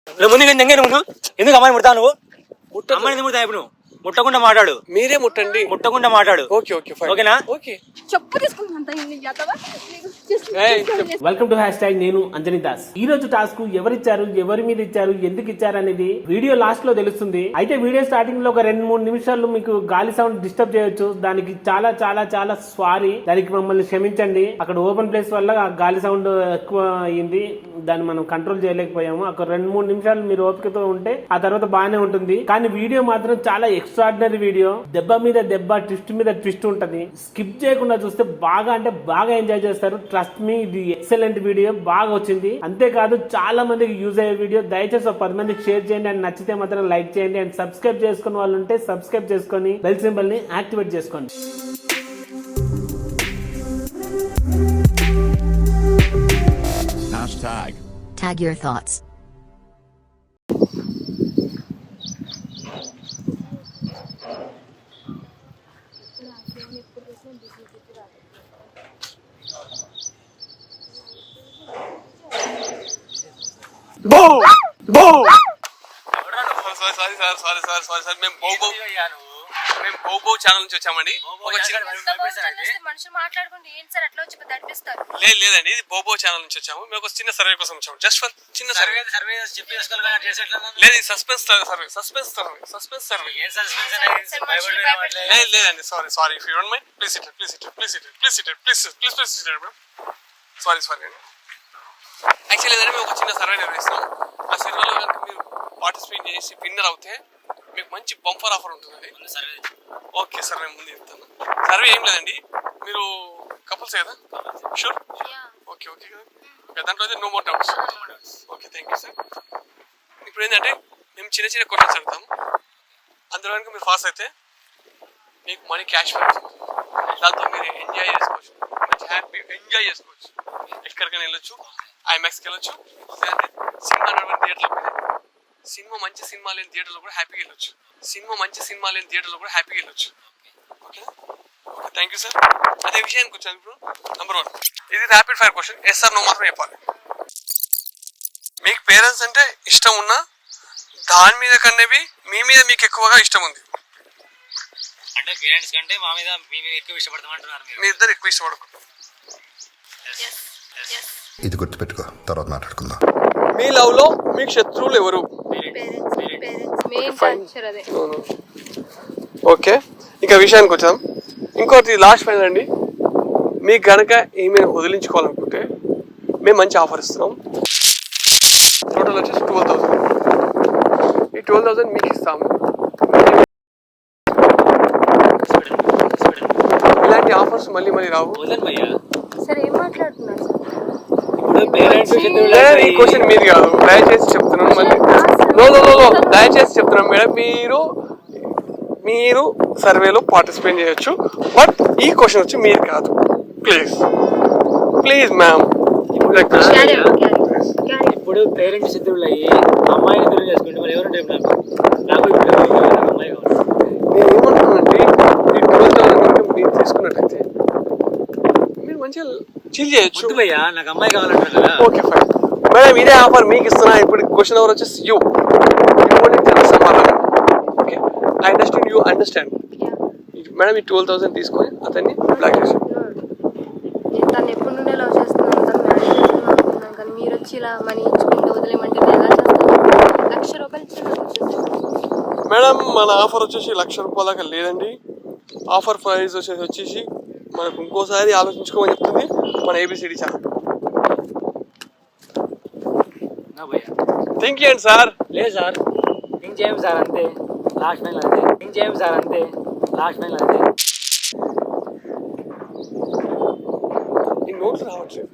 ముందు ఎందుకు అమ్మాయిని ముడతావు నువ్వు? అమ్మాయిని ముడతా ఇప్పుడు నువ్వు ముట్టకుండా మాట్లాడు. మీరే ముట్టండి, ముట్టకుండా మాట్లాడు. ఓకే ఓకే ఫైన్, ఓకేనా? ఓకే. చెప్పు తీసుకుంటాను. వెల్కమ్ టు హ్యాష్ ట్యాగ్ నేను అంజనీ దాస్. ఈ రోజు టాస్క్ ఎవరిచ్చారు, ఎవరి మీద ఇచ్చారు, ఎందుకు ఇచ్చారు అనేది వీడియో లాస్ట్ లో తెలుస్తుంది. అయితే వీడియో స్టార్టింగ్ లో ఒక 2-3 నిమిషాలు మీకు గాలి సౌండ్ డిస్టర్బ్ చేయొచ్చు. దానికి చాలా చాలా చాలా సారీ, దానికి మమ్మల్ని క్షమించండి. అక్కడ ఓపెన్ ప్లేస్ వల్ల గాలి సౌండ్ ఎక్కువ అయ్యింది, దాన్ని మనం కంట్రోల్ చేయలేకపోయాము. అక్కడ 2-3 నిమిషాలు మీరు ఓపికతో ఉంటే ఆ తర్వాత బాగానే ఉంటుంది. కానీ వీడియో మాత్రం చాలా ఎక్స్ట్రాడినరీ వీడియో. దెబ్బ మీద దెబ్బ, ట్విస్ట్ మీద ట్విస్ట్ ఉంటది. స్కిప్ చేయకుండా చూస్తే బాగా అంటే బాగా ఎంజాయ్ చేస్తారు. ట్రస్ట్ మీ, ఇది ఎక్సలెంట్ వీడియో, బాగా వచ్చింది. అంతేకాదు చాలా మందికి యూజ్ అయ్యే వీడియో. దయచేసి 10 మందికి షేర్ చేయండి. అండ్ నచ్చితే మాత్రం లైక్ చేయండి. అండ్ సబ్స్క్రైబ్ చేసుకున్న వాళ్ళు ఉంటే సబ్స్క్రైబ్ చేసుకొని బెల్ సింబల్ ని యాక్టివేట్ చేసుకోండి. Tag your thoughts. సారీ మేము బౌబౌ ఛానల్ నుంచి వచ్చామండి. మనుషులు మాట్లాడుకుంటే ఏంటి సార్ అట్లా వచ్చి తడిపిస్తారు? లేదండి, ఇది బౌబౌ ఛానల్ నుంచి వచ్చాము. మేము ఒక చిన్న సర్వే కోసం వచ్చాము. జస్ట్ ఫర్ చిన్న సర్వే. లేదు, సస్పెన్స్ సర్వే. లేదండి, sorry if you don't mind, please sorry అండి. యాక్చువల్లీ ఏదంటే మేము ఒక చిన్న సర్వే నిర్వహిస్తాం. ఆ సర్వేలో కనుక మీరు పార్టిసిపేట్ చేసి విన్నర్ అవుతే మీకు మంచి బంపర్ ఆఫర్ ఉంటుంది. ఓకే సార్, నేను ముందు చెప్తాను. సర్వే ఏం లేదండి, మీరు కపుల్స్ కదా? షూర్, ఓకే కదా. దాంట్లో అయితే no more doubts. Okay, thank you sir. ఇప్పుడు ఏంటంటే మేము చిన్న క్వశ్చన్స్ అడుగుతాము. అందులో కనుక మీరు పాస్ అయితే మీకు మనీ క్యాష్ పడుతుంది. దాంతో మీరు ఎంజాయ్ చేసుకోవచ్చు, మంచి హ్యాపీ ఎంజాయ్ చేసుకోవచ్చు. ఎక్కడికైనా వెళ్ళొచ్చు, ఐమాక్స్కి వెళ్ళొచ్చు, లేదంటే సినిమా నడవని థియేటర్లో మంచి సినిమా లేని థియేటర్లో కూడా హ్యాపీగా వెళ్ళొచ్చు. Okay, thank you sir. అదే విషయానికి వచ్చాను ఇప్పుడు. నెంబర్ 1, ఇది rapid fire question. Yes or no మాత్రం చెప్పాలి. మీకు పేరెంట్స్ అంటే ఇష్టం ఉన్నా దాని మీద కనేవి మీ మీద మీకు ఎక్కువగా ఇష్టం ఉంది. అంటే పేరెంట్స్ కంటే మా మీద ఎక్కువ ఇష్టపడతామంటున్నారు. మీ ఇద్దరు ఎక్కువ ఇష్టపడుకుంటారు. ఇది గుర్తుపెట్టుకో, తర్వాత మాట్లాడుకుందాం. మీ లవ్ లో మీకు శత్రువులు ఎవరు? ఓకే, ఇంకా విషయానికి వచ్చాం. ఇంకోటి లాస్ట్ ఫైనల్ అండి. మీకు గనక ఏమైనా వదిలించుకోవాలనుకుంటే మేము మంచి ఆఫర్ ఇస్తున్నాం. టోటల్ వచ్చేసి 12,000. ఈ 12,000 మీకు ఇస్తాము. ఇలాంటి ఆఫర్స్ మళ్ళీ రావు. సార్ ఏం మాట్లాడుతున్నారు? ఈ క్వశ్చన్ మీది కాదు, దయచేసి చెప్తున్నాను. మళ్ళీ దయచేసి చెప్తున్నాను మేడం, మీరు సర్వేలో పార్టిసిపేట్ చేయొచ్చు. బట్ ఈ క్వశ్చన్ వచ్చి మీరు కాదు. Please ma'am. ఇప్పుడు పేరెంట్స్ శత్రువులు అయ్యి అమ్మాయిని దూరం చేసుకుంటే మరి ఎవరు నాకు అమ్మాయి కావాలి. నేను ఏమంటున్నానంటే ఈ 12,000 మీరు తీసుకున్నట్టయితే మీరు మంచిగా చిల్ చేయొచ్చు. నాకు అమ్మాయి కావాలంటారు. ఓకే ఫైన్ మేడం, ఇదే ఆఫర్ మీకు ఇస్తున్నా. ఇప్పుడు క్వశ్చన్ ఎవరు వచ్చేసి యూ సమాధానం. Okay, I understand, you understand madam. ఈ 12,000 తీసుకొని అతన్ని బ్లాక్ చేసి. తను ఎప్పుడు నుండే లవ్ చేస్తున్నాను, తను మ్యారేజ్ చేస్తున్నాను అనుకున్నాను. కానీ మీరు వచ్చి ఇలా మనీ ఇచ్చుకుంటూ వదిలేమంటే నేను ఎలా చేస్తాను? 1,00,000 రూపాయలు ఇచ్చి మేడం, మన ఆఫర్ వచ్చేసి 1,00,000 రూపాయల దాకా లేదండి. ఆఫర్ ప్రైస్ వచ్చేసి మనకు ఇంకోసారి ఆలోచించుకోమని చెప్తుంది మన ఏబిసిడి ఛానల్. థింక్ చేయండి సార్. లేదు సార్, థింక్ చేయం సార్, అంతే. లాస్ట్ ఫైనల్ అంతే. థింక్ చేయం సార్, అంతే. లాస్ట్ ఫైనల్ అంతే. ఈ నోట్లు రావట్లేదు.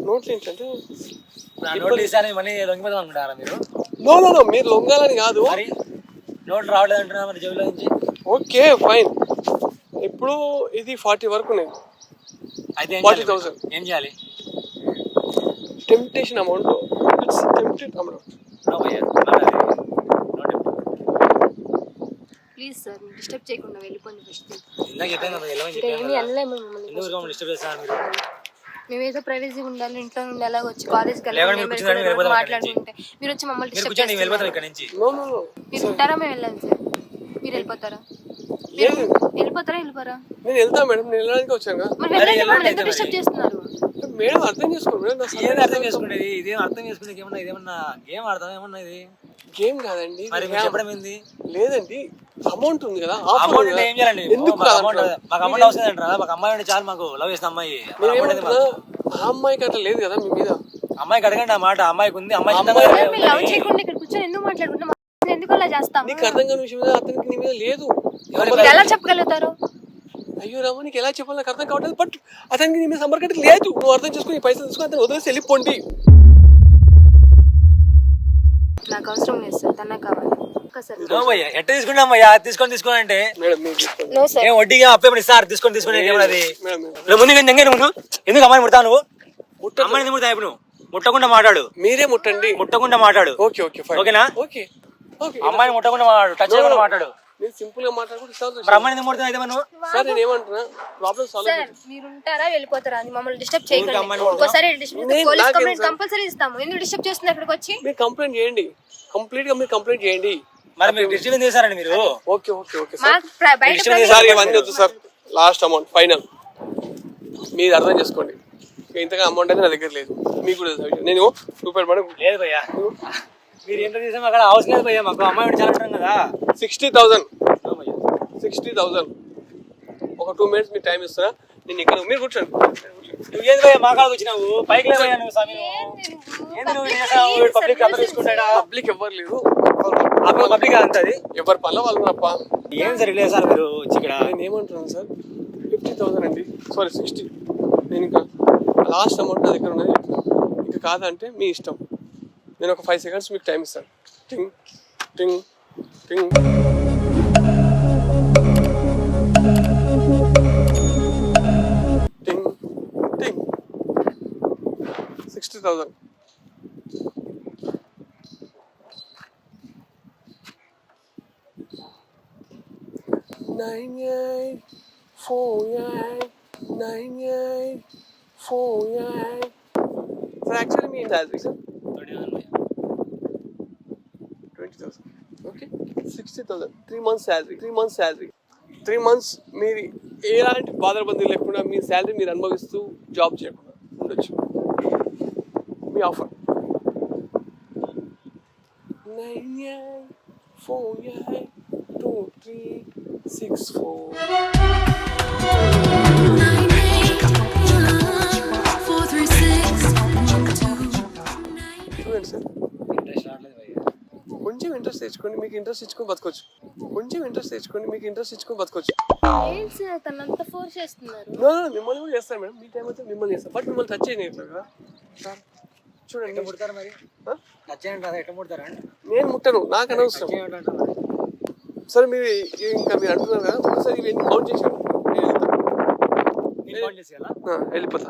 నోట్లు ఏంటంటే మనీ లొంగిపోదాం అనుకుంటారా మీరు? నో మీరు లొంగాలని కాదు. మరి నోట్లు రావట్లేదు అంటున్నా మరి జేబులో నుంచి. Okay fine. ఇప్పుడు ఇది 40 వరకు ఉన్నాయి. అయితే 40,000 ఏం చేయాలి? Temptation amount. It's tempted amount. Please sir, disturb చేయకుండా వెళ్ళిపోండి. ఫస్ట్ ఇందాక చెప్పాను కదా, ఏమీ అనలేము మిమ్మల్ని. ఎందుకు డిస్టర్బ్ చేస్తాను మీరు? మేమేదో ప్రైవసీ ఉండాలి, ఇంట్లో నుండి అలాగ వచ్చి కాలేజ్కి లేకుంటే మీరు కూర్చోండి, వెళ్ళాలి వెళ్ళిపోతాం మాట్లాడుకుంటే మీరు వచ్చి మమ్మల్ని మీరు డిస్టర్బ్ కూర్చోండి వెళ్ళిపోతాం చేస్తున్నారు. ఇక్కడ నుంచి. నో నో నో మీరు ఉంటారా మేము వెళ్ళాలి సార్? మీరు వెళ్ళిపోతారా? మీరు వెళ్ళిపోతారా వెళ్ళిపోరా? నేను వెళ్తా మేడం, నేను వెళ్ళడానికి వచ్చాను కదా. మరి వెళ్ళండి, మమ్మల్ని ఎందుకు డిస్టర్బ్ చేస్తున్నారు? మేడం అర్థం చేసుకోండి మేడం, నా ఏది అర్థం చేసుకునేది? ఇదేం అర్థం చేసుకునేది ఏమన్నా? ఇదేమన్నా గేమ్ ఆడతాం ఏమన్నా? ఇది గేమ్ కాదండి. మరి మీరు చెప్పడం ఏంది? లేదండి, అమౌంట్ ఉంది కదా, అమౌంట్ అంటే ఏం చేయాలండి? ఎందుకు మాకు అమౌంట్ అవసరం అంటారా? మాకు అమ్మాయి ఉంటే చాలు, మాకు లవ్ చేసిన అమ్మాయి. ఆ అమ్మాయికి అట్లా లేదు కదా మీ మీద. అమ్మాయికి అడగండి ఆ మాట, అమ్మాయికి ఉంది. అమ్మాయి సార్, మీరు లవ్ చేయకుండా ఇక్కడ కూర్చొని ఎందుకు మాట్లాడుకుంటాం? ఎందుకు అలా చేస్తాం? నీకు అర్థం కాని విషయం మీద అతనికి నీ మీద లేదు. మీరు ఎలా చెప్పగలుగుతారు? అయ్యో రామ, నీకు ఎలా చెప్పాలి నాకు అర్థం కావట్లేదు. బట్ అతనికి నీ మీద సంపర్కం లేదు. నువ్వు అర్థం చేసుకుని పైసలు తీసుకుని అతను వదిలేసి వెళ్ళిపోండి. నాకు అవసరం లేదు సార్, తన కావాలి. ఎట్ట తీసుకుంటామయ్యా? తీసుకొని అంటే మేడం మీరు తీసుకోండి. No sir. ఏం వడ్డీగా అప్పేమని సార్ తీసుకొని ఏమన్నది? మేడం ముందు నువ్వు ఎందుకు అమ్మాయిని ముడతావు? నువ్వు అమ్మాయిని ఎందుకు ముడతావు? నువ్వు ముట్టకుండా మాట్లాడు, మీరే ముట్టండి. ముట్టకుండా మాట్లాడు. Okay okay fine. ఓకేనా? Okay okay. అమ్మాయిని ముట్టకుండా మాట్లాడు, టచ్ చేయకుండా మాట్లాడు. నేను సింపుల్ గా మాట్లాడుకుంటే సాల్వ్ మరి అమ్మాయిని ఎందుకు ముడతావు అయితే నువ్వు? సార్ నేను ఏమంటున్నా, ప్రాబ్లం సాల్వ్ సార్, మీరు ఉంటారా వెళ్ళిపోతారా? అది మమ్మల్ని డిస్టర్బ్ చేయకండి. అమ్మాయిని ఇంకోసారి పోలీస్ నాకేం కంప్లైంట్ సార్? కంపల్సరీ ఇస్తాము. ఎందుకు డిస్టర్బ్ చేస్తున్నారు ఇక్కడికి వచ్చి? మీరు కంప్లైంట్ చేయండి, కంప్లీట్ గా మీరు కంప్లైంట్ చేయండి. మరి మీరు డిస్ట్రిబ్యూట్ చేశారండి మీరు. ఓకే ఓకే ఓకే మా సార్. బయట సార్ ఇవన్నీ వద్దు సార్, లాస్ట్ అమౌంట్ ఫైనల్ మీరు అర్థం చేసుకోండి. ఇంతగా అమౌంట్ అయితే నా దగ్గర లేదు, మీకు కూడా తెలుసు. నేను రూపాయలు మేడం లేదు భయ్యా, మీరు ఎంత చేసాము అక్కడ అవసరం లేదు భయ్యా. మాకు అమ్మాయి ఉంటే చాలా అంటాం కదా. 60,000 60,000 ఒక 2 minutes మీరు టైం ఇస్తారా? నేను ఇక్కడ మీరు కూర్చోండి. నువ్వు ఏది భయ్యా మా కాడికి వచ్చినావు? పైకి లే భయ్యా నువ్వు. స్వామి ఏంది నువ్వు చేసావు? పబ్లిక్ అందరూ చూసుకుంటాడా? పబ్లిక్ ఎవరు లేదు, పబ్లిక్ అంత అది ఎవరి పనుల వాళ్ళు తప్ప. ఏం సరే లేదు సార్ మీరు వచ్చి ఇక్కడ. నేను ఏమంటున్నాను సార్, 50,000 అండి, సారీ 60. నేను ఇంకా లాస్ట్ అమౌంట్ నా దగ్గర ఉన్నది. ఇంకా కాదంటే మీ ఇష్టం. నేను ఒక 5 seconds మీకు టైం ఇస్తాను. టింగ్ టింగ్ టింగ్. టింగ్ టింగ్. 60,000. Nine eight 4 8 9 8 4 8. Sir, actually means salary, sir. 20,000. Okay. 60,000. 3 months salary. 3 months salary. 3 months మీరు ఎలాంటి బాధబంది లేకుండా మీ శాలరీ మీరు అనుభవిస్తూ జాబ్ చేయకుండా ఉండొచ్చు. మీ ఆఫర్ 9 8 4 8 2 3 6 4. చూడండి సార్, ఇంట్రెస్ట్ రావట్లేదు భయ్యా. కొంచెం ఇంట్రెస్ట్ తెచ్చుకోండి, మీకు ఇంట్రెస్ట్ ఇచ్చుకొని బతకొచ్చు. కొంచెం ఇంట్రెస్ట్ తెచ్చుకోండి, మీకు ఇంట్రెస్ట్ ఇచ్చుకొని బతకొచ్చు. ఏంటి సార్ తనంత ఫోర్స్ చేస్తున్నారు? మిమ్మల్ని కూడా చేస్తాను మేడం, మీ టైం అయితే మిమ్మల్ని చేస్తాను. బట్ మిమ్మల్ని టచ్ చేయట్లేదు కదా సార్. చూడండి ఎట్లా ముడతారు మరి? టచ్ చేయండి కదా, ఎట్లా ముడతారా? నేను ముట్టను, నాకు అనవసరం. టచ్ చేయండి అంటారు మరి. సరే మీరు ఇంకా మీరు అంటున్నారు కదా, ఒకసారి ఇవన్నీ కౌంట్ చేశాను. నేను వెళ్తాను, నేను ఫోన్ చేసి కదా. వెళ్ళిపోతా.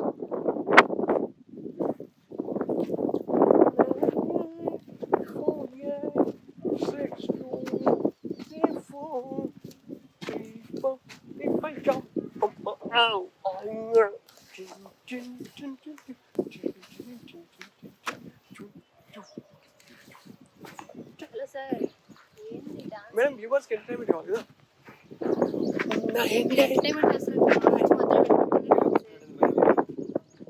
హలో సార్, ఏంటి డాన్స్? మేడం వ్యూవర్స్కి ఎంటర్టైన్మెంట్ కావాలి కదా. ఎంటర్టైన్మెంట్ చేస్తారు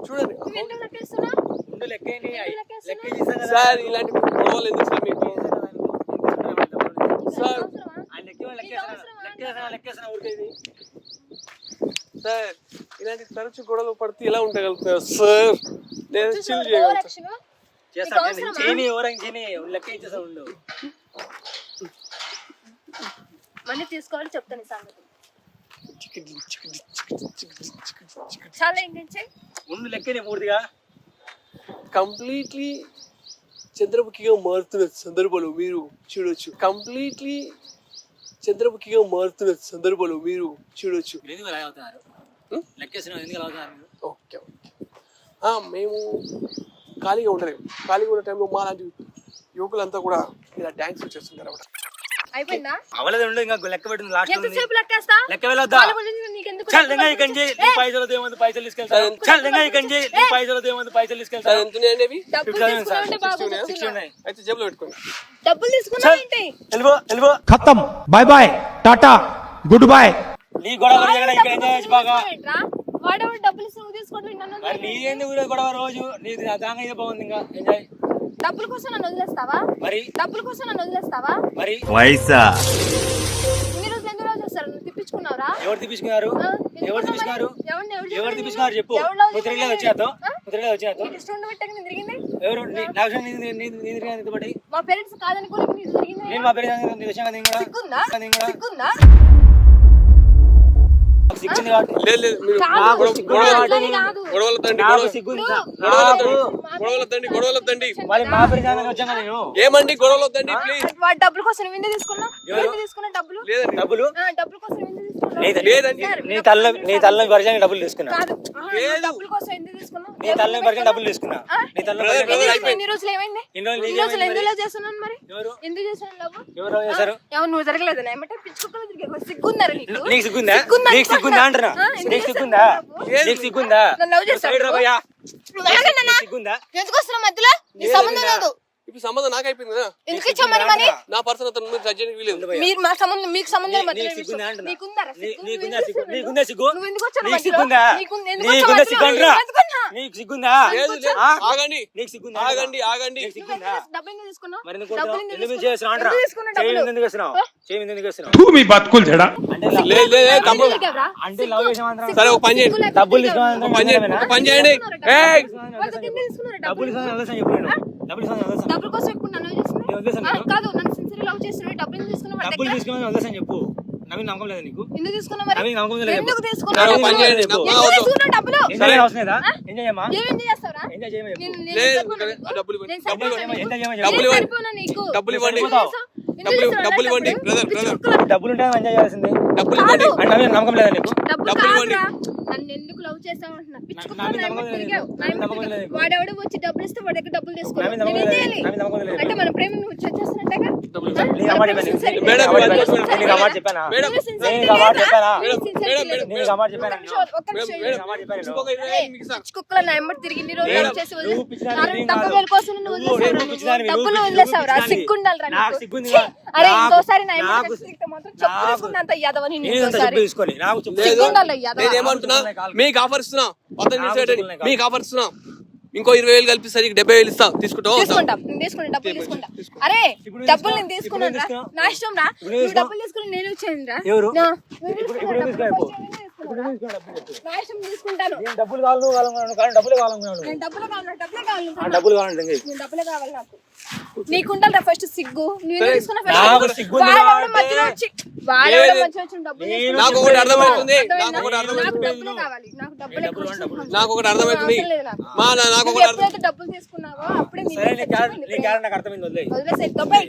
చూడండి నువ్వు ఎందుకు లెక్కేస్తున్నా? ముందు లెక్కేయండి. లెక్కేస్తున్నా? లెక్క చేసాం కదా సార్, ఇలాంటి గొడవలు ఎందుకు సార్ మీకు? సార్ ఆయన లెక్కేసిన ఊరికేది. సార్ ఇలాంటి తరచు గొడవలు పడితే ఇలా ఉండగలుగుతున్నారు సార్. నేను చిల్ చేయగలుగుతాను. చేయని ఎవరైనా చేయని లెక్క ఇచ్చేసా ఉండు. మనీ తీసుకోవాలి చెప్తాను ఈ సంగతి. చాలా ఏంటంటే ముందు లెక్కని పూర్తిగా కంప్లీట్లీ చంద్రముఖిగా మారుతున్న సందర్భాలు మీరు చూడొచ్చు. కంప్లీట్లీ చంద్రముఖిగా మారుతున్న సందర్భాలు మీరు చూడొచ్చు. ఎందుకు అలా అవుతున్నారు? లెక్కేసిన ఎందుకు అలా అవుతున్నారు మీరు? Okay okay. మేము ఖాళీగా ఉండలేము. ఖాళీగా ఉన్న టైంలో మా లాంటి యువకులంతా కూడా ఇలా డ్యాన్స్ చేస్తుంటారు అన్నమాట. అయిపోయిందా? అవలేదు ఉండు, ఇంకా లెక్క పెట్టింది లాస్ట్ ఎంతసేపు లెక్కేస్తా? లెక్క వెళ్ళొద్దా? వాళ్ళ గురించి నీకెందుకు చల్ ఇంకా ఇక్కడి నుంచి నీ పైసలతో ఏముంది, పైసలు తీసుకెళ్తాను. చల్ ఇంకా ఇక్కడి నుంచి నీ పైసలతో ఏముంది, పైసలు తీసుకెళ్తాను. ఎంత ఉన్నాయండి అవి? డబ్బులు తీసుకున్నావంటే బాబు చెప్తున్నా. అయితే జేబులో పెట్టుకోండి. డబ్బులు తీసుకున్నావేంటి? వెళ్ళిపో खत्म bye bye tata goodbye నీ గొడవ ఇక్కడ ఎంజాయ్ చేయొచ్చు బాగా. ఏంట్రా? వాడెవడు డబ్బులు ఇస్తే నువ్వు తీసుకోవడం నన్ను మరి నీ ఏంది ఊరే గొడవ రోజు, నీది దాంగా ఇదే బాగుంది. ఇంకా ఎంజాయ్. డబ్బుల కోసం నన్ను వదిలేస్తావా? మరి డబ్బుల కోసం నన్ను వదిలేస్తావా? మరి ఇన్ని రోజులు ఎందుకు చేస్తారు? నువ్వు తిప్పించుకున్నావురా? ఎవరు తీపించుకున్నారు? ఎవరు తీపించుకున్నారు? ఎవరు తీపించుకున్నారు చెప్పు. ముద్రలో వచ్చేద్దాం, ముద్రలో వచ్చేద్దాం. ఇష్టం పెట్టక నేను తిరిగింది ఎవరు నాకు బట్టి మా పేరెంట్స్ కాదని కూడా నీకు జరిగింది. నేను మా పేరు సిగ్గుందా? సిగ్గుందా? సిగ్గుంది కాబట్టి లేదు లేదు మీరు కాదు, అట్లని కాదు. గొడవలొద్దండి. మరి మా పేరు వచ్చాను నేను. ఏమండి గొడవలొద్దండి ప్లీజ్. వాడి డబ్బుల కోసం నువ్వు ఎందుకు తీసుకున్నావు? ఎందుకు తీసుకున్నావు డబ్బులు? లేదండి డబ్బులు డబ్బుల కోసం ఎందుకు తీసుకున్నావు? లేదండి. నీ తల్ల పరిచయం డబ్బులు తీసుకున్నా. కాదు, డబ్బుల కోసం ఎందుకు తీసుకున్నావు? నీ తల్ల పరిచయం డబ్బులు తీసుకున్నా. నీ తల్ల ఇన్ని రోజులు ఏమైంది? ఇన్ని రోజులు ఎందులో చేస్తున్నాను? మరి ఎందుకు చేస్తున్నాను లవ్? ఎవరు చేశారు? ఎవరు నువ్వు జరగలేదు ఏమంటే పిచ్చుకుక్కలు తిరిగి సిగ్గుందరు నీకు? నీకు సిగ్గుందా? నీకు సిగ్గుందా అంటున్నా. నీకు సిగ్గుందా? నీకు సిగ్గుందా? నన్ను లవ్ చేస్తాడు. సిగ్గుందా? ఎందుకు వస్తున్నావు మధ్యలో? నీ సంబంధం లేదు. ఇప్పుడు సంబంధం నాకు అయిపోయింది కదా. ఎందుకు ఇచ్చావు మరి మనీ? నా పర్సన్ అతను మీరు జడ్జి వీలేదు. మీరు మా సంబంధం మీకు సంబంధం మధ్యలో సిగ్గుందా అంటున్నా. నీకుందా నీకుందా సిగ్గు? నీకుందా సిగ్గు? నువ్వు ఎందుకు వచ్చావు నీకు మధ్యలో? సిగ్గుందా? నీకుందా సిగ్గు అంటున్నా. నీకు సిగ్గుందా? లేదు లేదు ఆగండి నీకు సిగ్గుందా? ఆగండి సిగ్గుందా? డబ్బులు ఎందుకు తీసుకున్నావు? మరి డబ్బులు ఎందుకు చేస్తున్నావు అంటున్నా. ఎందుకు చేస్తున్నావు? ఎందుకు చేస్తున్నావు? तू मी बात कुल झड़ा లేదు లేదు తమ్ముడు అంటే లవ్ చేసామంటారా? సరే ఒక పని చేయండి. డబ్బులు తీసుకోవాలంటే ఒక పని చేయండి. ఏయ్ డబ్బులు ఇస్తాను చెప్పు. నేను డబ్బులు ఇస్తాను డబ్బుల కోసం ఇప్పుడు నన్ను చేస్తున్నావు? కాదు, నన్ను సిన్సియర్ లవ్ చేస్తున్నావు. డబ్బులు తీసుకున్నావు. డబ్బులు తీసుకుని వదిలేసాను చెప్పు. నవీన్ నమ్మకం లేదా నీకు? ఎందుకు తీసుకున్నావు మరి? నవీన్ నమ్మకం లేదా? ఎందుకు సరే తీసుకున్నావు? ఒక పని చేయండి. ఎందుకు తీసుకున్నావు డబ్బులు? ఎంజాయ్ అవసరం లేదా? ఎంజాయ్ చేయమా? ఏం ఎంజాయ్ చేస్తావురా? ఎంజాయ్ చేయమా చెప్పు. నేను లేదు సరిపోనా నీకు? డబ్బులు ఇవ్వండి. నేను సరిపోనా నీకు? ఎంజాయ్ చేయమా నేను చెప్పు. డబ్బులు ఇవ్వండి. సరిపోనా నీకు? డబ్బులు ఇవ్వండి. ఎందుకు చేస్తావు? డబ్బులు ఇవ్వండి బ్రదర్. డబ్బులు ఉంటే ఎంజాయ్ చేయాల్సిందే. డబ్బులు ఇవ్వండి. అంటే నవీన్ నమ్మకం లేదా నీకు? డబ్బులు డబ్బులు ఇవ్వండి. కాదురా. నన్ను ఎందుకు లవ్ చేసావు అంటున్నా. పిచ్చుకుక్కలు నవీన్ నా నమ్మకం వెంట లేదు. తిరిగావు. నవీన్ నమ్మకం లేదు. వాడెవడో వచ్చి డబ్బులు ఇస్తే వాడి దగ్గర డబ్బులు తీసుకో. నవీన్ నేను నమ్మకం ఏం లేదు. చేయాలి? నవీన్ నమ్మకం లేదు. అంటే మన ప్రేమ నువ్వు చేస్తున్నట్టుగా నీకు ఆ మాట చెప్పాను. మేడం, నీకు ఆ మాట చెప్పానా? మేడం, నీకు ఆ మాట చెప్పానా? మేడం, నీకు ఆ మాట చెప్పానా? ఒక్క నిమిషం మేడం, ఆ మాట చెప్పాను. ఇంకొక 20 మీకు ఇస్తాను. కుక్కల నా ఎంబడి తిరిగి ఇన్ని రోజులు మేడం, లవ్ చేసి నువ్వు వదిలేసావు. పిచ్చిదానివి, నేను డబ్బు కాదు. వేల కోసం నువ్వు వదిలేసావురా నువ్వు పిచ్చిదానివి, నువ్వు. డబ్బులు నువ్వు వదిలేసావురా. పిచ్చిదానివి. సిగ్గుండాలిరా నాకు నీకు. సిగ్గుంది ఛీ! రా. అరే నాకు- ఇంకోసారి నా ఎంబడి నాకు- తిరిగితే మాత్రం చెప్పు తీసుకున్నంత యాదవని నేను ఇంత ఇంకోసారి. చెప్పు తీసుకోని. నాకు చెప్పు. లేదు సిగ్గుండాలి యాదవ. నేనేమంటున్నా మీకు ఆఫర్ ఇస్తున్నా. అతను చేసేటండి మీకు ఆఫర్ ఇస్తున్నా. ఇంకో 20,000 కలిపిస్తారు 70,000 ఇస్తా. తీసుకుంటావు? తీసుకుంటాం. నేను తీసుకుంటా. డబ్బులు తీసుకుంటా. అరే డబ్బులు నేను తీసుకున్నాను రా. నా ఇష్టం రా. నువ్వు డబ్బులు తీసుకుని నేను ఇచ్చాను రా. ఎవరు? నా ఇప్పుడు నా ఇష్టం తీసుకుంటాను. నేను డబ్బులు కావాలి నువ్వు కావాలనుకున్నాను కానీ డబ్బులే కావాలనుకున్నాను. నేను డబ్బులు కావాలి నాకు డబ్బులే కావాలి ఆ డబ్బులు కావాలంటే నేను డబ్బులే కావాలి నాకు. నీకుండాలి ఫస్ట్ సిగ్గు. నువ్వు ఎందుకు తీసుకున్నా నాకు ఫస్ట్? సిగ్గుంది వాడెవడో కాబట్టి. మధ్యలో వచ్చి వాడెవడో మధ్యలో వచ్చి డబ్బులు తీసుకున్నాడు. నాకు ఒకటి అర్థమవుతుంది. అర్థమైందా? నాకు ఒకటి నాకు అర్థమవుతుంది. డబ్బులే కావాలి. నాకు డబ్బులే కావాలి. నాకు ఒకటి అర్థమవుతుంది. అవసరం లేదు నాకు. మా నాకు నువ్వు ఒకటి అర్థం ఎప్పుడైతే డబ్బులు తీసుకున్నావో అప్పుడే నీ సరే నీ మీద క్యారెక్టర్ చచ్చిపోయింది నీ క్యారెక్టర్ నాకు అర్థమైంది. వదిలేయ్. వదిలేసేయ్. దొబ్బేయ్.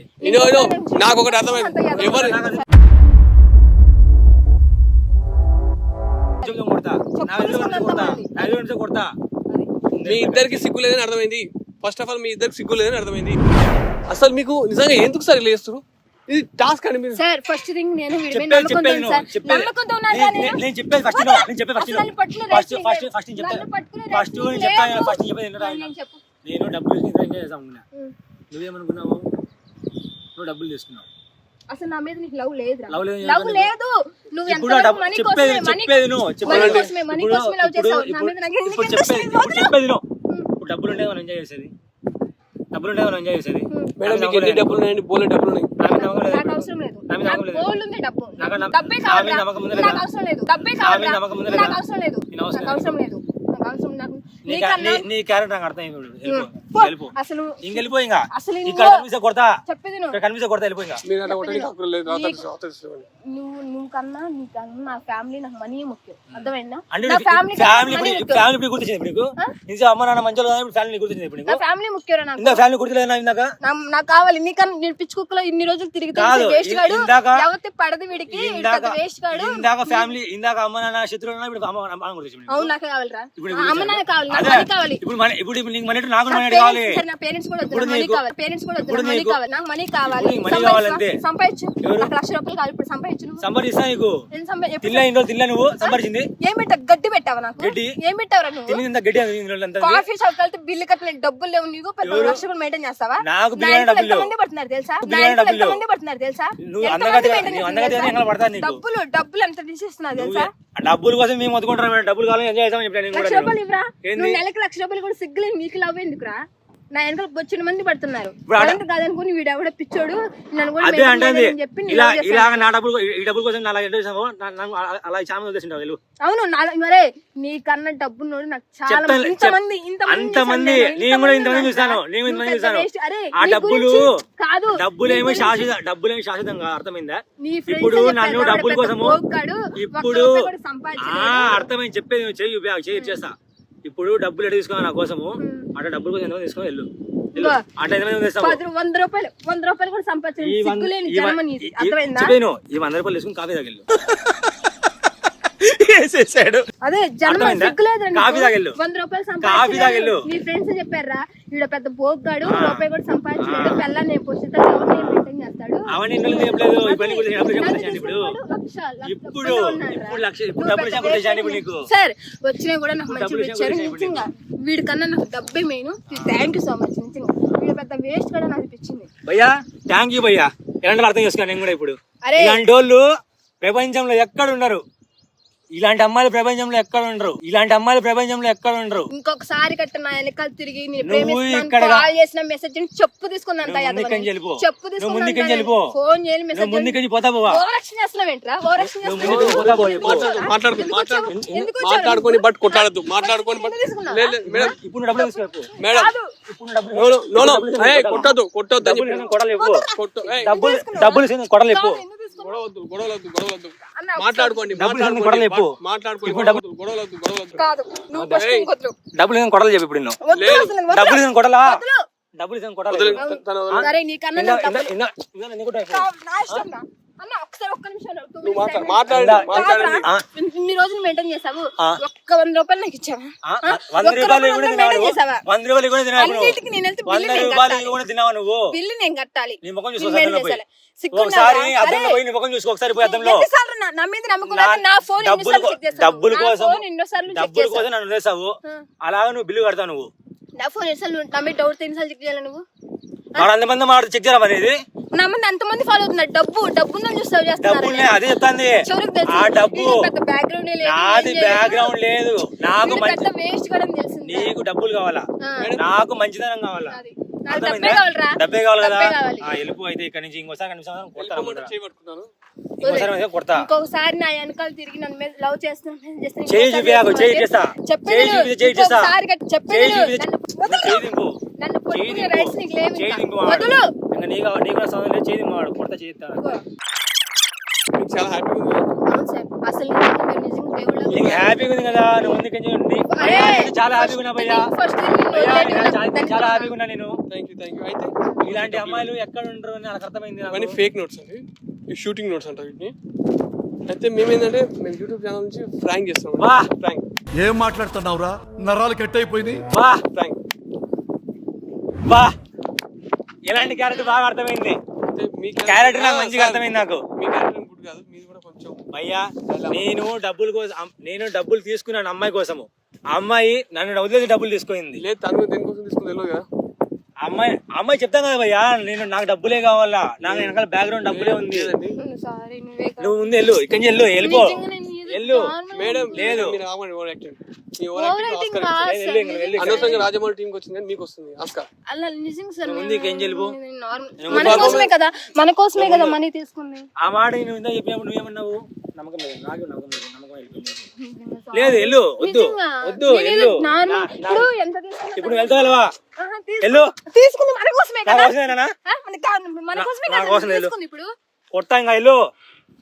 నాకు ఒకటి అర్థమైంది. ఎవరు ఉద్యోగం కొడతా. నా ఉద్యోగం కొడతా. నా ఉద్యోగం కొడతా. మీ ఇద్దరికి సిగ్గు లేదని అర్థమైంది. ఫస్ట్ ఆఫ్ ఆల్ మీ ఇద్దరికి సిగ్గు లేదని అర్థమైంది. అసలు మీకు నిజంగా ఎందుకు సార్ ఇలా చేస్తారు? ఇది టాస్క్ అండి. మీరు సార్ ఫస్ట్ థింగ్ నేను వీడి మీద చెప్పేది నమ్మకంతో చెప్పేది సార్. చెప్పేది నమ్మకంతో ఉన్నాను సార్ నేను. నేను చెప్పేది ఫస్ట్ వద్దా? నేను చెప్పేది ఫస్ట్ అసలు నన్ను పట్టుకునే ఫస్ట్ రైట్స్ ఫస్ట్ లేదు. ఫస్ట్ నేను చెప్తాను. నన్ను పట్టుకునే ఫస్ట్ రైట్స్ నేను చెప్తాను. లేదు. ఫస్ట్ చెప్పేది ఏంటో నేను చెప్పు. నేను డబ్బులు తీసుకుని ఎంజాయ్ చేద్దాం అనుకున్నా. నువ్వేమనుకున్నావు? నువ్వు డబ్బులు తీసుకున్నావు. అసలు నా మీద నీకు లవ్ లేదురా. లవ్ లేదు. లవ్ లేదు. నువ్వు ఇప్పుడు ఎంతవరకు మనీ కోసమే చెప్పేది నువ్వు మనీ కోసమే లవ్ చేసావు. నా మీద నాకు ఎందుకు ఇప్పుడు ఇంట్రెస్ట్ చెప్పేది లేదు. చెప్పేది నువ్వు. ఇప్పుడు డబ్బులు ఉంటే మనం ఎంజాయ్ చేసేది. డబ్బులు ఉంటే మనం ఎంజాయ్ చేసేది. మేడం మీకు ఎన్ని డబ్బులు ఉన్నాయండి? బోలే డబ్బులు ఉన్నాయి. నాకు అవసరం లేదు. నాకు గోల్డ్ ఉంది డబ్బు. డబ్బే కావాలి. నాకు అవసరం లేదు. డబ్బే కావాలి. నాకు అవసరం లేదు. నాకు అవసరం లేదు. నాకు అవసరం నాకు నీ క్యారెక్టర్ నాకు అర్థమైంది. వెళ్ళిపో. అసలు వెళ్ళిపో ఇంకా. అసలు ఇక్కడ కనిపిస్తే కొడతా. చెప్పేది ఇక్కడ కనిపిస్తే కొడతా. వెళ్ళిపో ఇంకా. మీరు అట్లా కొట్టడానికి హక్కు లేదు. నువ్వు కన్నా నా ఫ్యామిలీ నాకు మనీ ముఖ్యం. అర్థమైందా? అంటే నా ఫ్యామిలీ ఫ్యామిలీ గుర్తించింది ఇప్పుడు నీకు. నిజం అమ్మ నాన్న మంచిగా కదా ఇప్పుడు ఫ్యామిలీ గుర్తించింది ఇప్పుడు నా నీకు. ఫ్యామిలీ ముఖ్యం నాకు. ఇంకా ఫ్యామిలీ గుర్తులేదా ఇందాక? నాకు కావాలి. నీకన్నా నేను పిచ్చి కుక్కలో ఇన్ని రోజులు తిరిగి కాదు. వేస్ట్ గాడు ఇందాక- ఎవరి పడదు వీడికి వేస్ట్ గాడు. ఇందాక ఫ్యామిలీ ఇందాక అమ్మ నాన్న శత్రువులు ఇప్పుడు అమ్మ గుర్తించింది. అవును నాకు కావాలిరా. ఇప్పుడు అమ్మ నాన్న కావాలి. నాకు అదే. మనీ కావాలి. ఇప్పుడు నీకు మనీ నాకు మనీ పేరు కావాలి? సరే నా పేరెంట్స్ కూడా వద్దు, ఇప్పుడు మనీ నీకు- కావాలి, పేరెంట్స్ కూడా వద్దు, ఇప్పుడు మనీ నీకు- కావాలి, నాకు మనీ కావాలి. ఇప్పుడు మనీ కావాలంతే. సంపాదించు, ఎవరు? నాకు 1,00,000 రూపాయలు కావాలి, ఇప్పుడు సంపాదించు నువ్వు. సంపాదిస్తా నీకు. నేను తిన్నా ఇన్ని రోజులు తిన్నా నువ్వు సంపాదించింది ఏం పెట్టావు? గడ్డి పెట్టావా నాకు? గడ్డి? ఏం పెట్టావురా నువ్వు? తిని ఇంత గడ్డి అంత అంత కాఫీ షాప్ వెళ్తే బిల్లు కట్టలేని డబ్బులు లేవు నీకు, పెద్ద 1,00,000 రూపాయలు మెయింటైన్ చేస్తావా? నాకు నా బిర్యానీ ఇంట్లో డబ్బులు లేవు. ఎంతమంది పడుతున్నారు తెలుసా? నాకు నా బిర్యానీ ఇంట్లో డబ్బులు లేవు. ఎంతమంది పడుతున్నారు తెలుసా? నువ్వు ఎంతమంది అందగతి maintain చేస్తున్నారు అందగతి తెలుసా? ఎంగళ పడతా నీకు. డబ్బులు ఎంత తీసేస్తున్నారు తెలుసా? ఆ డబ్బుల కోసం మేము వదుకుంటాం, డబ్బులు కావాలని ఎంజాయ్ చేస్తామని చెప్పాను నేను 1,00,000 కూడా. రూపాయలు ఇవ్వరా? ఏంది? నువ్వు నెలకి 1,00,000 రూపాయలు కూడా సిగ్గులేదు, నీకు లవ్ ఎందుకురా? నా వెనకాల వచ్చిన మంది పడుతున్నారు. ఇప్పుడు ఆడ- కరెంట్ కాదనుకుని వీడు ఎవడో పిచ్చోడు నన్ను కూడా అదే maintain అంటుంది చేయలేదని చెప్పి నేను ఇలా love చేశాను. ఇలాగ నా డబ్బులు ఈ డబ్బుల కోసం అలా ఎంజాయ్ చేసావు అలా చాలా వదిలేసింటావు వెళ్ళు. అవును మరే నీకన్నా డబ్బు నోడు నాకు చాలా చెప్తాను, ఇంతమంది అంతమంది నేను కూడా ఇంతమంది చూస్తాను, నేను ఇంతమంది చూస్తాను. ఆ డబ్బులు కాదు డబ్బులేమో శాశ్వతం కాదు, అర్థమైందా? నీ friends ఇప్పుడు చెప్పారు, నన్ను వాడు డబ్బుల పెద్ద కోసము పోగ్గాడు, ఇప్పుడు 1 రూపాయి కూడా సంపాదించలేడు. అర్థమైంది చెప్పేది నువ్వు చెయ్యి చెయ్యి చేస్తా. ఇప్పుడు డబ్బులు ఎటు తీసుకోవాలి నా కోసము, అట్లా డబ్బుల కోసం ఎంతమంది తీసుకొని వెళ్ళు అట్లా ఎంతమంది తెస్తావు? 100 రూపాయలు కూడా సంపాదించలేదు. సిగ్గులేని జన్మ నీది. అర్థమైందా? చెప్పేను ఈ 100 రూపాయలు తీసుకుని కాఫీ తాగెళ్ళు. అదే జన్మ అర్థమైందా? సిగ్గులేదండి. కాఫీ తాగెళ్ళు. 100 రూపాయలు కాఫీ తాగెళ్ళు. సంపాదించలేదు. నీ ఫ్రెండ్స్ చెప్పారా వీడు పెద్ద పోగ్గాడు, రూపాయి కూడా సంపాదించలేడు, పిల్లని నేను పోషిస్తా, ఎవరిని మెయింటైన్ చేస్తాడు. అవన్నీ ఇంట్లో చెప్పలేదు, ఈ పని కూడా డబ్బులు నన్ను చెప్పలేదు ఇప్పుడు. తీసుకున్నాడు, ఇప్పుడు డబ్బులు ఉన్నాడు రా. ఇప్పుడు ఇప్పుడు డబ్బులు చెప్పలేదు చేయండి ఇప్పుడు నీకు. సార్ వచ్చినా కూడా నాకు మంచి డబ్బులు ఇచ్చారు ఇచ్చారు నిజంగా. వీడికన్నా నాకు డబ్బే main. Thank you so much నిజంగా. వీడు పెద్ద వేస్ట్ కూడా నాకు అనిపించింది. భయ్యా థ్యాంక్ యూ భయ్యా, ఎలాంటి అర్థం చేసుకోవాలి నేను కూడా ఇప్పుడు. అరే. ఇలాంటి వాళ్ళు ప్రపంచంలో ఎక్కడ ఉండరు, ఇలాంటి అమ్మాయిలు ప్రపంచంలో ఎక్కడ ఉండరు, ఇలాంటి అమ్మాయిలు ప్రపంచంలో ఎక్కడ ఉండరు. ఇంకొకసారి కట్ట నా వెనకాల తిరిగి నేను నువ్వు ప్రేమిస్తున్నాను ఇక్కడ కాల్ చేసిన మెసేజ్ చెప్పు తీసుకుందంట. నువ్వు ముందుకెళ్ళి వెళ్ళిపో. చెప్పు నువ్వు ముందుకెళ్ళి వెళ్ళిపో. ఫోన్ చేయాలి నువ్వు మెసేజ్ ముందుకెళ్ళి పోతావా? ఓవరాక్షన్ చేస్తున్నావేంట్రా? ఓవరాక్షన్ నువ్వు ముందుకెళ్ళి పోతావా? మాట్లాడుకొని బట్ కొట్లాడద్దు, మాట్లాడుకొని బట్ మేడం ఇప్పుడు నువ్వు డబ్బులు తీసుకో. మేడం ఇప్పుడు నువ్వు డబ్బులు కొట్టొద్దు డబ్బులు తీసుకుని కొడలు ఇవ్వు. కొట్టు డబ్బులు తీసుకుని కొడలు ఇవ్వు. గొడవలద్దు మాట్లాడుకోండి డబ్బులు తీసుకుని కొడలు ఇవ్వు. మాట్లాడుకోండి ఇప్పుడు డబ్బులు గొడవలద్దు కాదు నువ్వు ఫస్ట్ ఇంకొద్దు. డబ్బులు తీసుకుని కొడలు చెప్పు. ఇప్పుడు నువ్వు వద్దు అసలు వద్దు. డబ్బులు తీసుకుని కొడలా, వద్దు. డబ్బులు తీసుకుని కొడలు. సరే నీకన్నా నాకు డబ్బులు నీకు నా ఇష్టం రా. అన్న ఒకసారి ఒక్క నిమిషం two minutes time మాట్లాడండి కాదురా. ఇన్ని రోజులు మెయింటైన్ చేసావు, ఒక్క 100 రూపాయలు నాకు ఇచ్చావా? 100 రూపాయలు కూడా తిన్నావా మెయింటైన్ నువ్వు? చేసావా? 100 రూపాయలు కూడా తిన్నావా నువ్వు? అన్నిటికి నేను వెళ్తే బిల్లు 100 నేను రూపాయలు కట్టాలి. కూడా తిన్నావా నువ్వు? బిల్లు నేను కట్టాలి. నీ ముఖం చూసుకో నేను అద్దంలో మెయింటైన్ పోయి. చేయాలి. సిగ్గుండాలా? ఒకసారి అద్దంలో అరే, పోయి నీ ముఖం చూసుకో ఒకసారి పోయి అద్దంలో. ఎన్నిసార్లు నా మీద నమ్మకం లేక నా ఫోన్ ఎన్నిసార్లు చెక్ చేస్తావు? డబ్బుల నా కోసం ఫోన్ ఎన్నోసార్లు చెక్ డబ్బుల చేస్తావు? కోసం నన్ను వదిలేసావు, అలాగే నువ్వు బిల్లు కడతావు. నువ్వు నా ఫోన్ ఎన్నిసార్లు నా మీద డౌట్ ఎన్నిసార్లు చెక్ చేయాలి నువ్వు? మరి అంతమంది మాట చెక్ చేయరా మరి? ఇది నా మంది అంతమంది ఫాలో అవుతున్నారు. డబ్బుందని చూస్తావు డబ్బులు అదే చెప్తాంది. ఆ డబ్బు బ్యాక్గ్రౌండ్ నాది బ్యాక్గ్రౌండ్ లేదు, నాకు మంచి వేస్ట్ కూడా అని తెలిసింది. నీకు డబ్బులు కావాలా, నాకు మంచితనం కావాలా? నాకు డబ్బే అర్థమైందా? కావాలిరా. డబ్బే కావాలి కదా. డబ్బే కావాలి. వెళ్ళిపో అయితే ఇక్కడ నుంచి. ఇంకోసారి కొడతా, చేయబట్టుకున్నాను ఇంకోసారి కొడతా. ఇంకొకసారి నా వెనకాల తిరిగి నన్ను మీద లవ్ చేస్తున్నాను చేయి చూపియాకు, చేయి చేస్తా, చేయి చూపిస్తే చేయి చేస్తా, చేయి చూపిస్తే చేయి దింపు, చేయి దింపు, చేయి దింపు వాడు. ఇంకా నీకు సంబంధం లేదు, చేయి దింపు వాడు. కొడతా చేస్తాను. మీకు చాలా హ్యాపీగా ఉంది. అసలు నీకు హ్యాపీగా ఉంది కదా, నువ్వు ముందుకు చాలా హ్యాపీగా ఉన్నా భయ్యా. చాలా హ్యాపీగా ఉన్నా నేను. థ్యాంక్ యూ అయితే ఇలాంటి అమ్మాయిలు ఎక్కడ ఉండరు అని నాకు అర్థమైంది. ఇవన్నీ ఫేక్ నోట్స్ అండి, ఈ షూటింగ్ నోట్స్ అంటారు వీటిని. అయితే మేమేంటంటే మేము యూట్యూబ్ ఛానల్ నుంచి ఫ్రాంక్ చేస్తాం. వా ఫ్రాంక్ ఏం మాట్లాడుతున్నావురా, నరాలు కట్ అయిపోయింది. వా ఫ్రాంక్ వా ఇలాంటి క్యారెక్టర్ బాగా అర్థమైంది. అయితే మీ క్యారెక్టర్ నాకు మంచిగా అర్థమైంది. నాకు మీ క్యారెక్టర్ గుడ్ కాదు, మీది కూడా కొంచెం. భయ్యా నేను డబ్బులు తీసుకున్నాను అమ్మాయి కోసము. ఆ అమ్మాయి నన్ను వదిలేసి డబ్బులు తీసుకుంది. లేదు తను దేనికోసం తీసుకుని తెలియదు కదా. అమ్మాయి చెప్తాను కదా భయ్యా, నాకు డబ్బులే కావాలా, నాకు వెనకాల బ్యాక్గ్రౌండ్ డబ్బులే ఉంది. నువ్వు ముందు వెళ్ళు, ఇక్కడి నుంచి వెళ్ళు, వెళ్ళిపో, వెళ్ళు. మేడం లేదు మీరు ఆగండి, ఓవర్ యాక్టింగ్. మీ ఓవర్ యాక్టింగ్ అనవసరంగా రాజమౌళి టీంకి వచ్చింది కానీ మీకు వస్తుంది ఆస్కార్. అలా నిజంగా సార్ ముందుకు ఏం వెళ్ళిపో. మన కోసమే కదా మనీ తీసుకుంది. ఆ మాట నువ్వు ఇందా చెప్పినప్పుడు నువ్వేమన్నావు? నమ్మకం లేదు, నాకు నమ్మకం లేదు, నమ్మకం వెళ్ళిపోయింది. లేదు వెళ్ళు, వద్దు వద్దు వెళ్ళు. ఇప్పుడు వెళ్తావా? వెళ్ళు. తీసుకుంది మన కోసమే నా కదా, కోసమేనా? మన కోసమే నా కోసం కదా వెళ్ళు. తీసుకుంది. ఇప్పుడు కొడతా ఇంకా వెళ్ళు,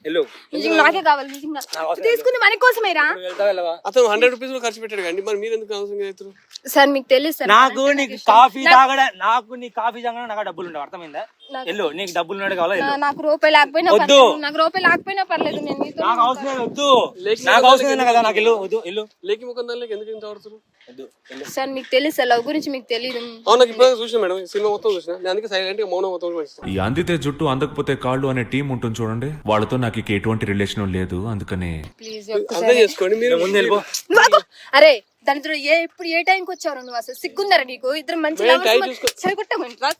వెళ్ళు. నిజంగా నాకే కావాలి, నిజంగా తీసుకుంది మన కోసమేరా. వెళ్తావా వెళ్ళవా? అతను 100 రూపీస్ కూడా ఖర్చు పెట్టాడు కానీ మరి మీరు ఎందుకు అవసరం అవుతారు? సార్ మీకు తెలుసు సార్, నాకు నీకు కాఫీ తాగడా, నాకు నీ కాఫీ తాగడా నాకు డబ్బులు ఉండవు, అర్థమైందా? వెళ్ళు, నీకు డబ్బులు ఉన్నాడు కావాలా వెళ్ళు. నాకు రూపాయి లేకపోయినా వద్దు. పర్లేదు. నాకు రూపాయి లేకపోయినా పర్లేదు. నేను మీతో నాకు అవసరం లేదు, వద్దు. నాకు అవసరం లేదు కదా, నాకు వెళ్ళు, వద్దు వెళ్ళు. లేకి ముఖం దానికి ఎందుకు ఇంత అవసరం? వద్దు వెళ్ళు. సార్ మీకు తెలుసు సార్, లవ్ గురించి మీకు తెలియదు. అవును, నాకు ఇప్పుడు చూసిన మేడం, సినిమా మొత్తం చూసిన. నేను అందుకే సైలెంట్ గా మౌనం మొత్తం చూసిన. ఈ అందితే జుట్టు అందకపోతే కాళ్ళు అనే టీం ఉంటుంది చూడండి, వాళ్ళతో నాకు ఇక ఎటువంటి రిలేషన్ లేదు, అందుకని ప్లీజ్ అర్థం చేసుకోండి మీరు. ముందు వెళ్ళిపో. అరే దరిద్రుడు ఇప్పుడు ఏ టైంకి వచ్చారు నువ్వు? అసలు సిగ్గుందరా నీకు? ఇద్దరు మంచి చెడగొట్టమంటారా?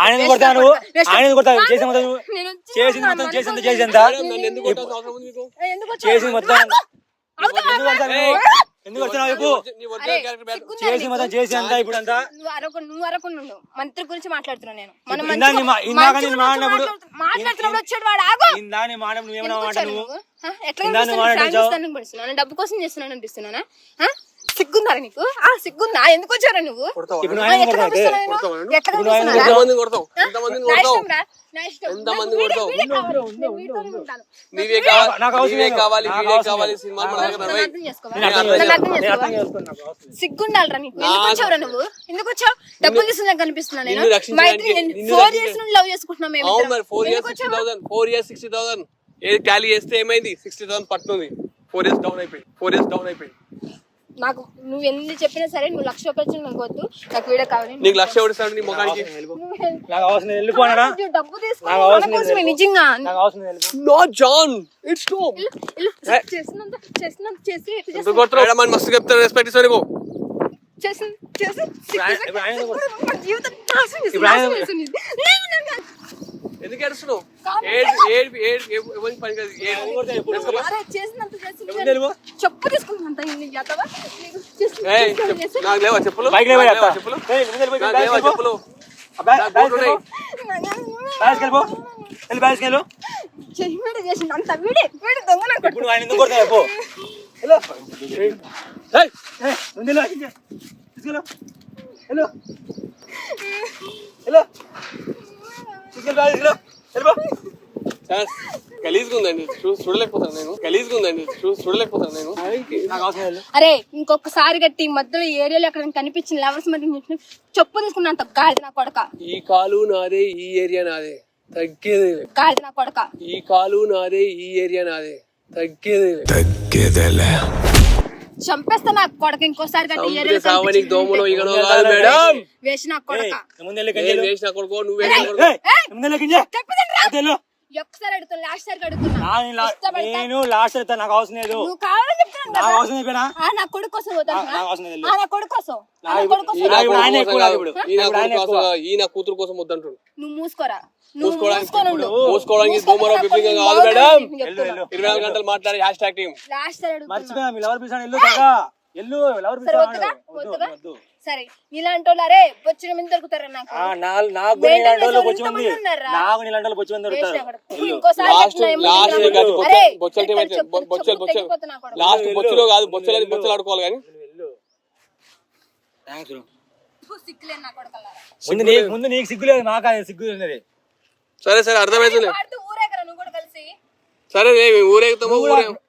ఆయన కొడతా నువ్వు, ఆయన కొడతావు. చేసి మొత్తం నువ్వు చేసింది మొత్తం చేసింది చేసింది నన్ను ఎందుకు కొట్టాల్సిన అవసరం ఉంది మీకు? చేసింది మొత్తం ఎందుకు వస్తున్నావు చెప్పు. నీ ఒరిజినల్ క్యారెక్టర్ బ్యాడ్. చేసి మొత్తం చేసి అంతా ఇప్పుడు అంతా నువ్వు అరకుండా మంత్రి గురించి మాట్లాడుతున్నాను నేను. మనం ఇందాక నేను మాట్లాడినప్పుడు మాట్లాడుతున్నప్పుడు వచ్చాడు వాడు. ఆగో ఇందాని మాట్లాడు నువ్వేమన్నా మాట నువ్వు ఎట్లా డబ్బు కోసం చేస్తున్నాను అనిపిస్తున్నానా? సిగ్గుందారా నీకు? సిగ్గుందా? ఎందుకు వచ్చారా నువ్వు? ఇప్పుడు ఆయన ఎట్లా కనిపిస్తున్నాను నేను? ఎట్లా కనిపిస్తున్నానా? ఎంతమందిని కొడతావు? ఎంతమందిని నా కొడతావు? ఇష్టం రా, నా ఇష్టం. ఎంతమందిని నాకు కొడతావు? వీడే కావాలి. నేను వీడితోనే ఉంటాను. నీవే కావాలి, నాకు అవసరం నీవే లేదు. కావాలి, నాకు వీడే అవసరం కావాలి, లేదు. సినిమా మన దగ్గర నన్ను ఉన్నాయి. అర్థం చేసుకోవా? నేను అర్థం నన్ను అర్థం నేను అర్థం చేసుకోవా? చేసుకున్నా, నాకు అవసరం లేదు. సిగ్గుండాలరా నీకు? ఎందుకు వచ్చావురా నువ్వు? ఎందుకు వచ్చావు? డబ్బులు తీసుకున్నా కనిపిస్తున్నా నేను. నిన్ను రక్షించడానికి- మా నిన్ను 4 years నుండి లవ్ చేసుకుంటున్నాం మేము. అవును మరి 4 years 60,000 4 years 60,000 ఏది ఖాళీ చేస్తే ఏమైంది? 60,000 పట్టుకుంది. 4 years డౌన్ అయిపోయింది. నాకు నువ్వు ఎన్ని చెప్పినా సరే నువ్వు 1,00,000 రూపాయలు నాకు వద్దు. నాకు వీడియో కావాలి. నీకు 1,00,000 ఎవరిస్తాడు నీ ముఖానికి? నాకు అవసరం లేదు, వెళ్ళిపోనాడా? డబ్బు తీసుకో. నాకు అవసరం మన కోసమే లేదు. నిజంగా. నాకు అవసరం లేదు, వెళ్ళిపో. Not John, it's no. చేసినంత చేసి ఎందుకు కొడతావు? మేడం అని మస్తు చెప్తారు, రెస్పెక్ట్ ఇస్తాను నీకు. చేసి ఇప్పుడు ఆయన నా జీవితం నాశనం చేసి- ఇప్పుడు ఆయన- నాశనం చేసి ఉంది. నేను ఎందుకు ఏడుస్తున్నావు? ఎవరికి పని కాదు. అరే చేసినంత చేసి ముందు వెళ్ళిపో. చెప్పు తీసుకున్నంత యాదవా? ఏయ్, నాకు లేవా చెప్పులు? బైక్ లేవా నాకు లేవా చెప్తా? చెప్పులు? ఏయ్, ముందు వెళ్ళిపో, నాకు బ్యాగ్స్ లేవా వెళ్ళిపో. చెప్పులు? బ్యాగ్- నాకు బ్యాగ్స్ బూట్లు ఉన్నాయి. వెళ్ళిపో. బ్యాగ్స్ వెళ్ళిపో. వెళ్ళి బ్యాగ్స్ వెళ్ళు. చేసింది అంత వీడే దొంగ నాకు. ఇప్పుడు నువ్వు ఆయన ఎందుకు కొడతావు చెప్పు. వెళ్ళు. ఏయ్, ముందు వెళ్ళు, అక్కడికి. తీసుకెళ్ళు. వెళ్ళు. వెళ్ళు. తీసుకెళ్ళు, బ్యాగ్ తీసుకెళ్ళు. వెళ్ళిపో. సార్, గలీజ్గా ఉందండి, చూడలేకపోతాను నేను. నాకు అవసరం లేదు. అరే ఇంకొకసారి గట్టి ఈ మధ్యలో ఏరియాలో ఎక్కడ కనిపించిన లవర్స్ మధ్య చెప్పు తీసుకున్నంత గాడి నా కొడక. ఈ కాలు నాదే, ఈ ఏరియా నాదే, తగ్గేదే లేదు. గాడి నా కొడక. ఈ కాలు నాదే, ఈ ఏరియా నాదే, తగ్గేదే లేదు. చంపేస్తా నా కొడక. ఇంకోసారి గట్టి ఏరియాలో సావనికి దోమలో ఇగనో కాదు మేడం. వేసి నా కొడక. ముందు వెళ్ళి నేను వేసిన కొడుకో, నువ్వు వేసిన కొడుకో. ముందు వెళ్ళి కింద. వెళ్ళు. ఒక్కసారి అడుగుతున్నా, లాస్ట్ సారి అడుగుతున్నా. నేను లాస్ట్ అవుతా, నాకు అవసరం లేదు. నువ్వు కావాలని చెప్తున్నాను నాకు కదా. అవసరం అయిపోయినా నా కొడుకు కోసం పోతాను. నాకు అవసరం లేదు. నా కొడుకు కోసం. నా నాకు కొడుకు కోసం. ఈ నా ఇప్పుడు ఆయన కొడుకు ఎక్కువ కోసం కాదు కాదు. ఇప్పుడు. ఈ నా ఇప్పుడు ఆయన కొడుకు ఎక్కువ. కోసం, ఈ నా కూతురు కోసం వద్దంటుండు. నువ్వు మూసుకోరా. మూసుకోవడానికి దోమరో బిబ్లింగ్ కాదు మేడం. 24 గంటలు మాట్లాడి హ్యాష్ ట్యాగ్ టీమ్. లాస్ట్ సారి అడుగుతున్నా. మర్చిపోయా, మీ లవర్ పిలిచాను. వెళ్ళు త్వరగా. వెళ్ళు, లవర్ సరే పిలిచాను. వద్దుగా వద్దు, వద్దుగా. వద్దు. సరే నీలాంటి వాళ్ళు అరే వచ్చిన మంది దొరుకుతారా నాకు? నాకు నీలాంటి వాళ్ళు వచ్చి మంది, నాకు నీలాంటి వాళ్ళు వచ్చి మంది దొరుకుతారు. ఇంకోసారి లాస్ట్ అరే బొచ్చల టీం అయితే బొచ్చలు లాస్ట్ బొచ్చులో కాదు, బొచ్చలు ఆడుకోవాలి కానీ. Thanks bro. సిక్కులేని నా కొడుకల్లారా. ముందు నీకు సిగ్గు లేదు, నాకు అది సిగ్గు ఉన్నది. సరే అర్థమవుతుంది. వాడితో ఊరేగరా నువ్వు కూడా కలిసి. సరే మేము ఊరేగుతాము.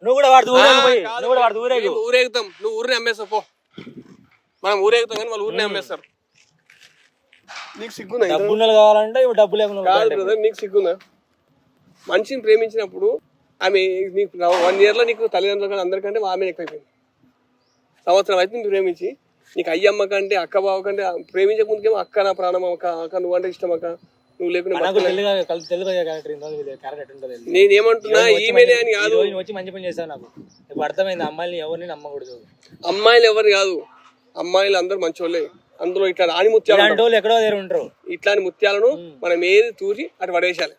నువ్వు కూడా వాడు ఊరేగు పోయి, నువ్వు కూడా వాడు ఊరేగు. ఊరేగుతాం, నువ్వు ఊరిని అమ్మేస్తావు పో. మనం ఊరేగుతాం కానీ వాళ్ళు ఊరిని అమ్మేస్తారు. నీకు సిగ్గుందా? డబ్బులు కావాలంటే ఇప్పుడు డబ్బు లేకుండా కాదు బ్రదర్, నీకు సిగ్గుందా? మనిషిని ప్రేమించినప్పుడు ఆమె నీకు 1 year లో నీకు తల్లిదండ్రులు కానీ అందరికంటే ఆమె ఎక్కువైపోయింది. సంవత్సరం అయితే నువ్వు ప్రేమించి నీకు అయ్యమ్మ కంటే అక్క బావ కంటే ప్రేమించక ముందుకేమో అక్క నా ప్రాణం అక్క నువ్వు అంటే ఇష్టం అక్క నువ్వు లేకుండా. నేనేమంటున్నా ఈమెనే అని కాదు, వచ్చి మంచి పని చేస్తావు. నాకు ఇప్పుడు అర్థమైంది, అమ్మాయిని ఎవరిని నమ్మకూడదు. అమ్మాయిలు ఎవరు కాదు, అమ్మాయిలు అందరు మంచోళ్ళే. అందులో ఇట్లా రాని ముత్యాలు ఎక్కడో దగ్గర ఉంటారు. ఇట్లాంటి ముత్యాలను మనం ఏది తూసి అటు పడేసాలి.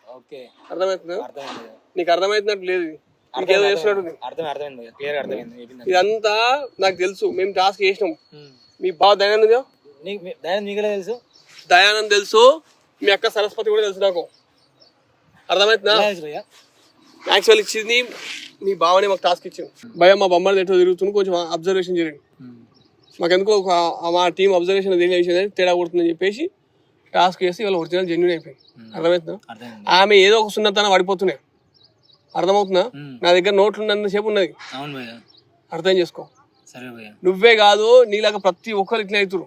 అర్థమవుతుందా? నీకు అర్థమవుతున్నట్టు లేదు, నీకేదో చేస్తున్నట్టు. అర్థమైంది, క్లియర్ అర్థమైంది. ఇదంతా నాకు తెలుసు, మేము టాస్క్ చేసినాం. మీ బావ దయానంద్ నీకు తెలుసు, దయానంద్ తెలుసు, మీ అక్క సరస్వతి కూడా తెలుసు నాకు. అర్థమవుతుందా? యాక్చువల్ ఇచ్చింది మీ బావనే మాకు టాస్క్ ఇచ్చింది. భయం మా బొమ్మలు ఎట్లా తిరుగుతుంది, కొంచెం అబ్జర్వేషన్ చేయండి. మాకెందుకో మా టీం అబ్జర్వేషన్ తెలియజేసేది తేడా కొడుతుందని చెప్పేసి టాస్క్ చేసి వాళ్ళ ఒరిజినల్ జెన్యున్ అయిపోయింది. అర్థమవుతుందా? ఆమె ఏదో ఒక సున్నతనం పడిపోతున్నాయి. అర్థమవుతుందా? నా దగ్గర నోట్లు ఉన్నంతసేపు ఉన్నది. అర్థం చేసుకో. నువ్వే కాదు నీలాగా ప్రతి ఒక్కరు ఇట్లా అవుతురు.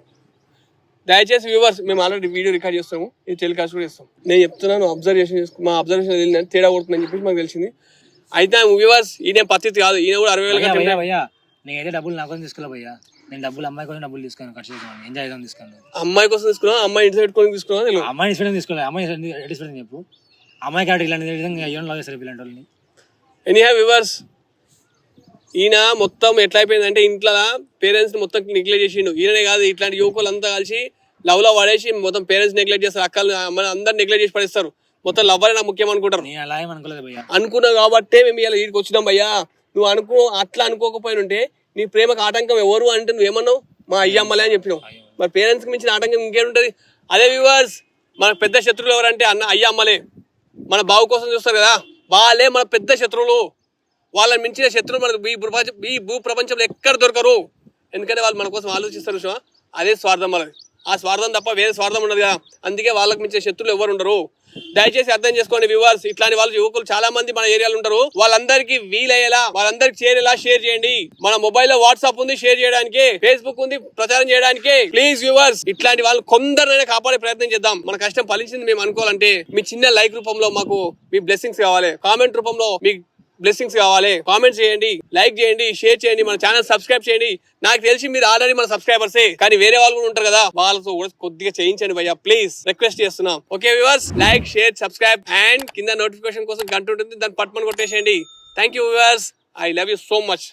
దయచేసి వ్యూవర్స్ మేము ఆల్రెడీ వీడియో రికార్డ్ చేస్తాము, ఇది టెలికాస్ట్ కూడా చేస్తాం. నేను చెప్తున్నాను అబ్జర్వేషన్ మా అబ్జర్వేషన్ వెళ్ళిందని తేడా కొడుతుందని చెప్పేసి మాకు తెలిసింది. అయితే వ్యూవర్స్ ఈయన పద్ధతి కాదు, ఈయన కూడా 60,000 భయ్యా నేనైతే డబ్బులు నా కోసం తీసుకోలే భయ్యా, నేను డబ్బులు అమ్మాయి కోసం డబ్బులు తీసుకున్నాను, ఖర్చు చేసాను, ఎంజాయ్ చేద్దాం తీసుకున్నాను. అమ్మాయి కోసం తీసుకున్నాం, అమ్మాయి ఇంటి పెట్టుకొని తీసుకున్నాం. అమ్మాయి ఇష్టం తీసుకోలేదు, అమ్మాయి ఎడిస్పెక్ట్ చెప్పు, అమ్మాయి కాబట్టి ఇలాంటి విధంగా అయ్యో లవ్ చేస్తారు ఇలాంటి వాళ్ళని. ఎనీహా వ్యూవర్స్ ఈయన మొత్తం ఎట్లా అయిపోయిందంటే ఇంట్లో పేరెంట్స్ మొత్తం నెగ్లెక్ట్ చేసిండు. ఈయననే కాదు ఇట్లాంటి యువకులు అంతా కలిసి లవ్ లో పడేసి మొత్తం పేరెంట్స్ నెగ్లెక్ట్ చేస్తారు, అక్కలు మన అందరు నెగ్లెక్ట్ చేసి పడేస్తారు. మొత్తం లవ్ అనే నాకు ముఖ్యం అనుకుంటారు. నేను అలా ఏం అనుకోలేదు భయ్యా, అనుకున్నావు కాబట్టే మేము ఇలా వీడికి వచ్చినాం భయ్యా. నువ్వు అట్లా అనుకోకపోయినుంటే నీ ప్రేమకు ఆటంకం ఎవరు అంటే నువ్వేమన్నావు మా అయ్యమ్మలే అని చెప్పినావు. మరి పేరెంట్స్కి మించిన ఆటంకం ఇంకేముంటుంది? అదే వ్యూవర్స్ మన పెద్ద శత్రువులు ఎవరంటే అయ్యమ్మలే. మన బావు కోసం చూస్తారు కదా, వాళ్ళే మన పెద్ద శత్రువులు. వాళ్ళని మించిన శత్రువులు మనకు ఈ భూ ప్రపంచంలో ఎక్కడ దొరకరు. ఎందుకంటే వాళ్ళు మన కోసం ఆలోచిస్తారు చూసా, అదే స్వార్థం వాళ్ళది. ఆ స్వార్థం తప్ప వేరే స్వార్థం ఉండదు కదా, అందుకే వాళ్ళకి మించిన శత్రువులు ఎవరు ఉండరు. దయచేసి అర్థం చేసుకోండి వ్యూవర్స్, ఇట్లాంటి వాళ్ళు యువకులు చాలా మంది మన ఏరియాలో ఉంటారు. వాళ్ళందరికీ వీలయ్యేలా వాళ్ళందరికీ చేరేలా షేర్ చేయండి. మన మొబైల్లో వాట్సాప్ ఉంది షేర్ చేయడానికి, ఫేస్బుక్ ఉంది ప్రచారం చేయడానికి. ప్లీజ్ వ్యూవర్స్ ఇట్లాంటి వాళ్ళు కొందరినైనా కాపాడే ప్రయత్నం చేద్దాం. మన కష్టం ఫలించింది మేము అనుకోవాలంటే మీ చిన్న లైక్ రూపంలో మాకు మీ బ్లెస్సింగ్స్ కావాలి, కామెంట్ రూపంలో మీ బ్లెస్సింగ్స్ కావాలి. కామెంట్ చేయండి, లైక్ చేయండి, షేర్ చేయండి, మన ఛానల్ సబ్స్క్రైబ్ చేయండి. నాకు తెలిసి మీరు ఆల్రెడీ మన సబ్స్క్రైబర్సే, కానీ వేరే వాళ్ళు కూడా ఉంటారు కదా, వాళ్ళతో కూడా కొద్దిగా చేయించండి భయ్యా ప్లీజ్, రిక్వెస్ట్ చేస్తున్నాం. Okay viewers, like share subscribe and కింద నోటిఫికేషన్ కోసం గంట ఉంటుంది, దాన్ని పట్టుమని కొట్టేసేయండి. Thank you viewers, I love you so much.